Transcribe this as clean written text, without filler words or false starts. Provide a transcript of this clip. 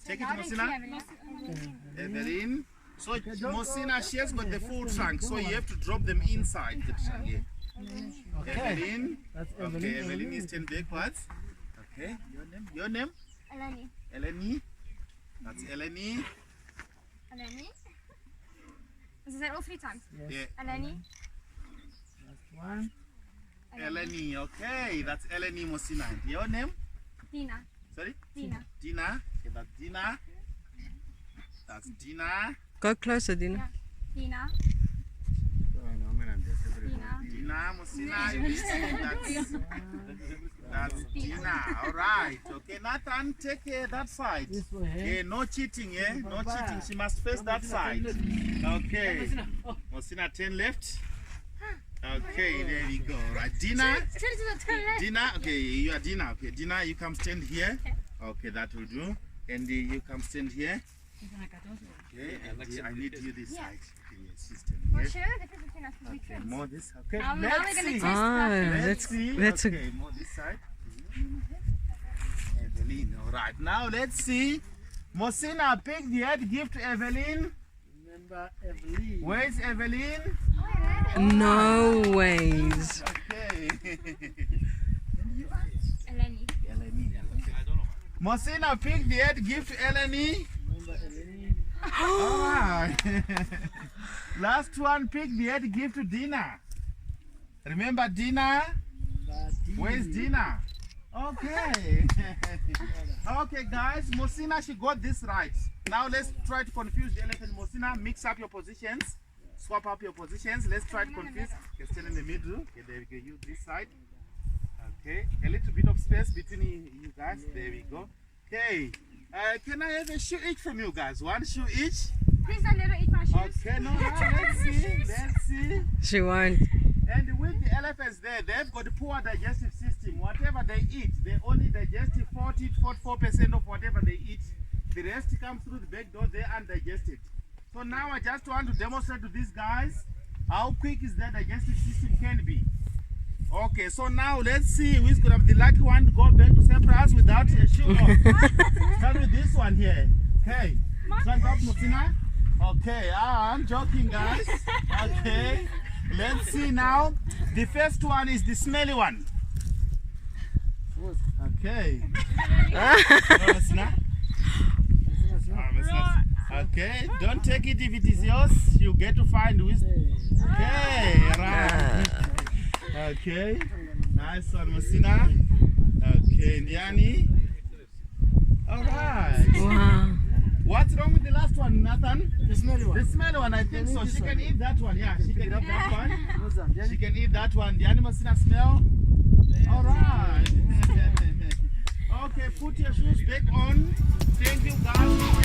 Take it, Mosina. Evelyn. So Mosina, she has got the full trunk, so you have to drop them inside the trunk. Yeah. Evelyn. Okay, Evelyn is 10 backwards. Okay, your name? Your name? Eleni. Eleni. That's Eleni. Eleni. Is that all 3 times? Yes. Yeah. Eleni. Last one. Eleni. Okay, that's Eleni Mosina. And your name? Dina. Sorry? Dina. Dina. Okay, that's Dina. That's Dina. Go closer, Dina. Dina. Dina Mosina. You listen. That's Dina. All right. Okay, Nathan, take that side. This way, eh? Yeah, no cheating, eh? No cheating. She must face that side. Okay. Mosina, 10 left. Okay, there we go. Right, Dina. Dina, okay, you are Dina. Okay, Dina, you come stand here. Okay, that will do. And you come stand here. Okay, and I need you this side. Okay, yes, you stand Well, here. sure, the difference between us is we Okay, twins. more this. Okay, Now let's we're going see. to test Ah, that. Let's see. that's a- Okay, more this side. Evelyn, all right. Now let's see. Mosina, pick the head gift to Evelyn. Remember Evelyn. Where's Evelyn? No ways. Okay. Eleni. Mosina, pick the head gift to Eleni. Remember Evelyn. All right. Last one, pick the head gift to Dina. Remember Dina? Where's Dina? Okay. Okay, guys. Mosina, she got this right. Now let's try to confuse the elephant. Mosina, mix up your positions. Swap up your positions. Let's try to confuse. Okay, stand in the middle. Okay, there we go. You this side. Okay, a little bit of space between you guys. There we go. Okay. Can I have a shoe each from you guys? One shoe each. Please don't let her eat my shoes. Okay, no, let's see. Let's see. She won't. And with the elephants there, they've got a poor digestive system. Whatever they eat, they only digest 44% of whatever they eat. The rest comes through the back door, they're undigested. So now I just want to demonstrate to these guys how quick is their digestive system can be. Okay, so now let's see who's going to be the lucky one to go back to Cyprus without a shoe on. Start with this one here. Okay, stand up, Mosina. Okay, I'm joking, guys. Okay, let's see now. The first one is the smelly one. Okay. Mosina. Okay, don't take it if it is yours. You get to find who is. Okay, right. Okay, nice one, Mosina. Okay, Ndiani. All right. Wow. What's wrong with the last one, Nathan? The smelly one. The smelly one, I think so. She can eat that one. Yeah, she can eat that one. Mozambique. She can eat that one. Ndiani, Mosina, smell. All right. Okay, put your shoes back on. Thank you, guys.